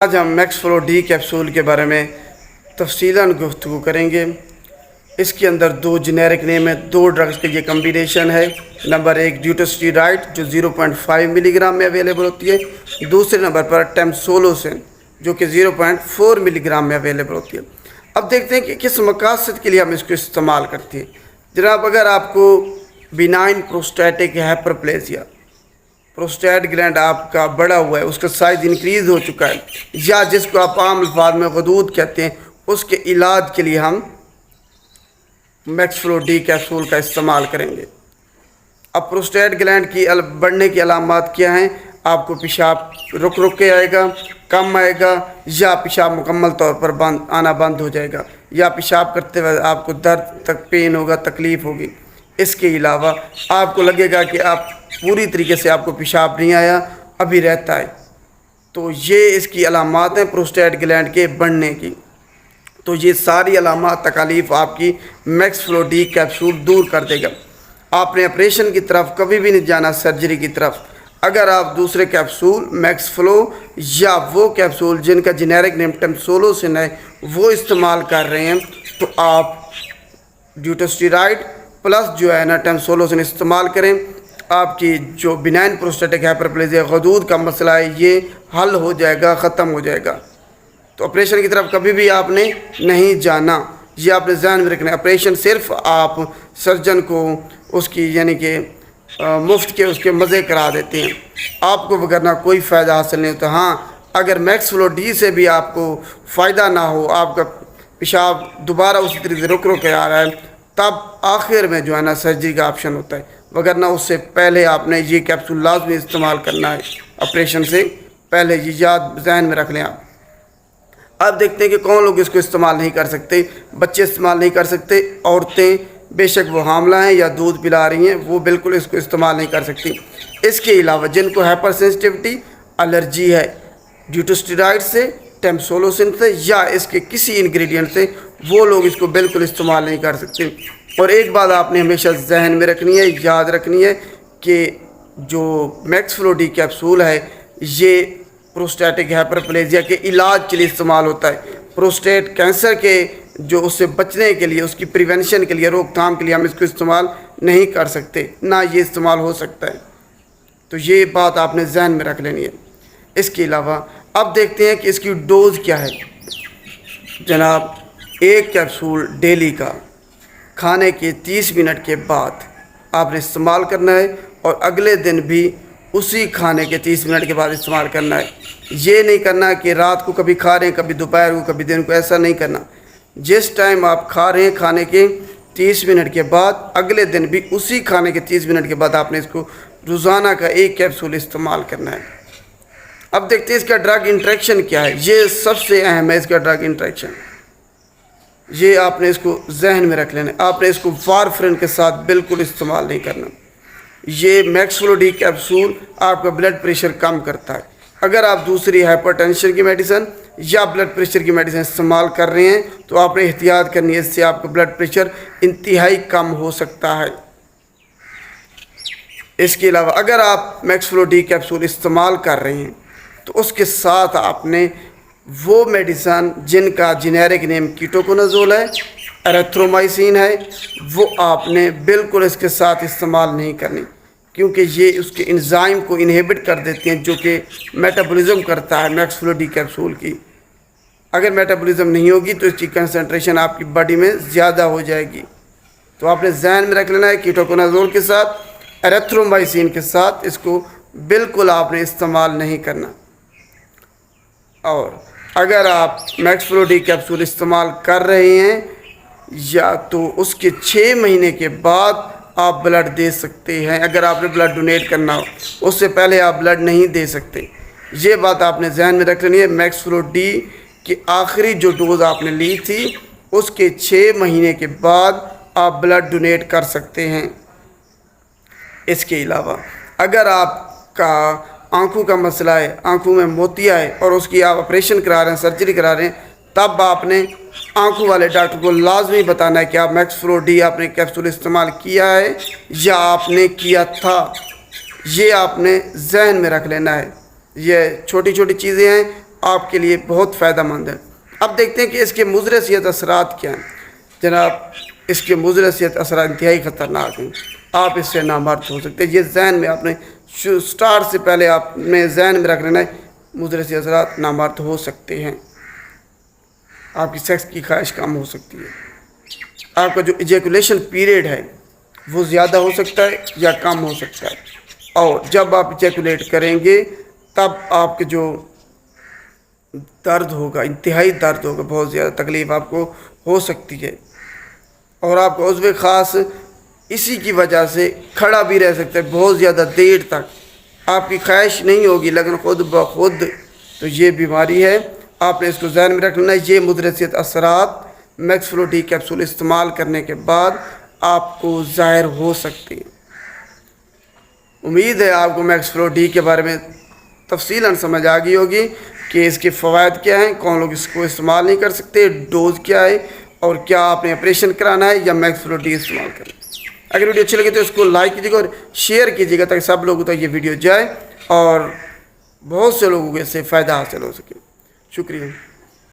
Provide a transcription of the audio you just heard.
آج ہم Max flu D capsule کے بارے میں تفصیلاً گفتگو کریں گے۔ اس کے اندر دو جنیرک نیم ہے، دو ڈرگز کے یہ کمبینیشن ہے۔ نمبر ایک ڈیوٹاسٹیرائڈ جو 0.5 ملی گرام میں اویلیبل ہوتی ہے، دوسرے نمبر پر ٹیمسولوسن جو کہ 0.4 ملی گرام میں اویلیبل ہوتی ہے۔ اب دیکھتے ہیں کہ کس مقاصد کے لیے ہم اس کو استعمال کرتے ہیں۔ جناب، اگر آپ کو بینائن پروسٹیٹک ہائپرپلیزیا، پروسٹیٹ گلینڈ آپ کا بڑا ہوا ہے، اس کا سائز انکریز ہو چکا ہے، یا جس کو آپ عام الفاظ میں غدود کہتے ہیں، اس کے علاج کے لیے ہم میکس فلو ڈی کیپسول کا استعمال کریں گے۔ اب پروسٹیٹ گلینڈ کی بڑھنے کی علامات کیا ہیں؟ آپ کو پیشاب رک کے آئے گا، کم آئے گا، یا پیشاب مکمل طور پر آنا بند ہو جائے گا، یا پیشاب کرتے وقت آپ کو درد تک پین ہوگا، تکلیف ہوگی۔ اس کے علاوہ آپ کو لگے گا کہ آپ پوری طریقے سے آپ کو پیشاب نہیں آیا، ابھی رہتا ہے۔ تو یہ اس کی علامات ہیں پروسٹیٹ گلینڈ کے بڑھنے کی۔ تو یہ ساری علامات تکالیف آپ کی میکس فلو ڈی کیپسول دور کر دے گا۔ آپ نے آپریشن کی طرف کبھی بھی نہیں جانا، سرجری کی طرف۔ اگر آپ دوسرے کیپسول میکس فلو یا وہ کیپسول جن کا جنیرک نیم ٹیمسولوسن ہے وہ استعمال کر رہے ہیں، تو آپ ڈیوٹاسٹیرائڈ پلس جو ہے نا ٹیمسولوسن استعمال کریں۔ آپ کی جو بینائن پروسٹیٹک ہائپرپلیزیا غدود کا مسئلہ ہے یہ حل ہو جائے گا، ختم ہو جائے گا۔ تو آپریشن کی طرف کبھی بھی آپ نے نہیں جانا، یہ آپ نے ذہن میں رکھنا ہے۔ آپریشن صرف آپ سرجن کو اس کی یعنی کہ مفت کے اس کے مزے کرا دیتے ہیں، آپ کو وگرنہ کوئی فائدہ حاصل نہیں ہوتا۔ ہاں، اگر میکس فلو ڈی سے بھی آپ کو فائدہ نہ ہو، آپ کا پیشاب دوبارہ اسی طریقے سے رک کے آ رہا ہے، تب آخر میں جو ہے نا سرجری کا آپشن ہوتا ہے، وگرنہ اس سے پہلے آپ نے یہ کیپسول لازمی استعمال کرنا ہے آپریشن سے پہلے۔ یہ یاد ذہن میں رکھ لیں آپ۔ اب دیکھتے ہیں کہ کون لوگ اس کو استعمال نہیں کر سکتے۔ بچے استعمال نہیں کر سکتے، عورتیں بے شک وہ حاملہ ہیں یا دودھ پلا رہی ہیں وہ بالکل اس کو استعمال نہیں کر سکتی۔ اس کے علاوہ جن کو ہائپر سینسٹیوٹی الرجی ہے ڈیوٹاسٹیرائڈ سے، ٹیمسولوسن سے یا اس کے کسی انگریڈینٹ سے، وہ لوگ اس کو بالکل استعمال نہیں کر سکتے۔ اور ایک بات آپ نے ہمیشہ ذہن میں رکھنی ہے، یاد رکھنی ہے کہ جو میکس فلو ڈی کیپسول ہے یہ پروسٹیٹک ہائپرپلیزیا کے علاج کے لیے استعمال ہوتا ہے۔ پروسٹیٹ کینسر کے جو اس سے بچنے کے لیے، اس کی پریونشن کے لیے، روک تھام کے لیے ہم اس کو استعمال نہیں کر سکتے، نہ یہ استعمال ہو سکتا ہے۔ تو یہ بات آپ نے ذہن میں رکھ لینی ہے۔ اس کے علاوہ اب دیکھتے ہیں کہ اس کی ڈوز کیا ہے۔ جناب، ایک کیپسول ڈیلی کا کھانے کے 30 منٹ کے بعد آپ نے استعمال کرنا ہے، اور اگلے دن بھی اسی کھانے کے 30 منٹ کے بعد استعمال کرنا ہے۔ یہ نہیں کرنا کہ رات کو کبھی کھا رہے ہیں، کبھی دوپہر کو، کبھی دن کو، ایسا نہیں کرنا۔ جس ٹائم آپ کھا رہے ہیں کھانے کے 30 منٹ کے بعد اگلے دن بھی اسی کھانے کے 30 منٹ کے بعد آپ نے اس کو روزانہ کا ایک کیپسول استعمال کرنا ہے۔ اب دیکھتے ہیں اس کا ڈرگ انٹریکشن کیا ہے۔ یہ سب سے اہم ہے، اس کا ڈرگ انٹریکشن۔ یہ آپ نے اس کو ذہن میں رکھ لینا ہے۔ آپ نے اس کو وارفرین کے ساتھ بالکل استعمال نہیں کرنا۔ یہ میکس فلو ڈی کیپسول آپ کا بلڈ پریشر کم کرتا ہے۔ اگر آپ دوسری ہائپر ٹینشن کی میڈیسن یا بلڈ پریشر کی میڈیسن استعمال کر رہے ہیں تو آپ نے احتیاط کرنی ہے، اس سے آپ کا بلڈ پریشر انتہائی کم ہو سکتا ہے۔ اس کے علاوہ اگر آپ میکس فلو ڈی کیپسول استعمال کر رہے ہیں تو اس کے ساتھ آپ نے وہ میڈیسن جن کا جنیرک نیم کیٹوکونازول ہے، ایریتھرومائسین ہے، وہ آپ نے بالکل اس کے ساتھ استعمال نہیں کرنی، کیونکہ یہ اس کے انزائم کو انہیبٹ کر دیتے ہیں جو کہ میٹابولزم کرتا ہے میکس فلو ڈی کیپسول کی۔ اگر میٹابولزم نہیں ہوگی تو اس کی کنسنٹریشن آپ کی باڈی میں زیادہ ہو جائے گی۔ تو آپ نے ذہن میں رکھ لینا ہے کیٹوکونازول کے ساتھ، ایریتھرومائسین کے ساتھ اس کو بالکل آپ نے استعمال نہیں کرنا۔ اور اگر آپ میکس فلو ڈی کیپسول استعمال کر رہے ہیں یا تو اس کے 6 مہینے کے بعد آپ بلڈ دے سکتے ہیں۔ اگر آپ نے بلڈ ڈونیٹ کرنا ہو، اس سے پہلے آپ بلڈ نہیں دے سکتے۔ یہ بات آپ نے ذہن میں رکھ لینی ہے۔ میکس فلو ڈی کی آخری جو ڈوز آپ نے لی تھی اس کے 6 مہینے کے بعد آپ بلڈ ڈونیٹ کر سکتے ہیں۔ اس کے علاوہ اگر آپ کا آنکھوں کا مسئلہ ہے، آنکھوں میں موتیا ہے اور اس کی آپ آپریشن کرا رہے ہیں، سرجری کرا رہے ہیں، تب آپ نے آنکھوں والے ڈاکٹر کو لازمی بتانا ہے کہ آپ میکس فلو ڈی آپ نے کیپسول استعمال کیا ہے یا آپ نے کیا تھا۔ یہ آپ نے ذہن میں رکھ لینا ہے۔ یہ چھوٹی چھوٹی چیزیں ہیں، آپ کے لیے بہت فائدہ مند ہے۔ اب دیکھتے ہیں کہ اس کے مضر صحت اثرات کیا ہیں۔ جناب اس کے مضر صحت اثرات انتہائی خطرناک ہیں، آپ اس سے نامرد ہو سکتے ہیں۔ یہ ذہن میں آپ نے سٹارٹ سے پہلے آپ نے ذہن میں رکھ لینا ہے، مضر صحت اثرات نامرد ہو سکتے ہیں۔ آپ کی سیکس کی خواہش کم ہو سکتی ہے، آپ کا جو ایجیکولیشن پیریڈ ہے وہ زیادہ ہو سکتا ہے یا کم ہو سکتا ہے، اور جب آپ ایجیکولیٹ کریں گے تب آپ کے جو درد ہوگا، انتہائی درد ہوگا، بہت زیادہ تکلیف آپ کو ہو سکتی ہے، اور آپ کا عضو خاص اسی کی وجہ سے کھڑا بھی رہ سکتا ہے بہت زیادہ دیر تک۔ آپ کی خواہش نہیں ہوگی لیکن خود بخود تو یہ بیماری ہے، آپ نے اس کو ذہن میں رکھنا ہے۔ یہ مضر صحت اثرات میکس فلو ڈی کیپسول استعمال کرنے کے بعد آپ کو ظاہر ہو سکتے ہیں۔ امید ہے آپ کو میکس فلو ڈی کے بارے میں تفصیلاً سمجھ آ گئی ہوگی کہ اس کے فوائد کیا ہیں، کون لوگ اس کو استعمال نہیں کر سکتے، ڈوز کیا ہے، اور کیا آپ نے آپریشن کرانا ہے یا میکس فلو ڈی استعمال کرنا ہے۔ اگر ویڈیو اچھی لگے تو اس کو لائک کیجیے گا اور شیئر کیجیے گا تاکہ سب لوگوں تک یہ ویڈیو جائے اور بہت سے لوگوں کو اس سے فائدہ حاصل ہو سکے۔ شکریہ۔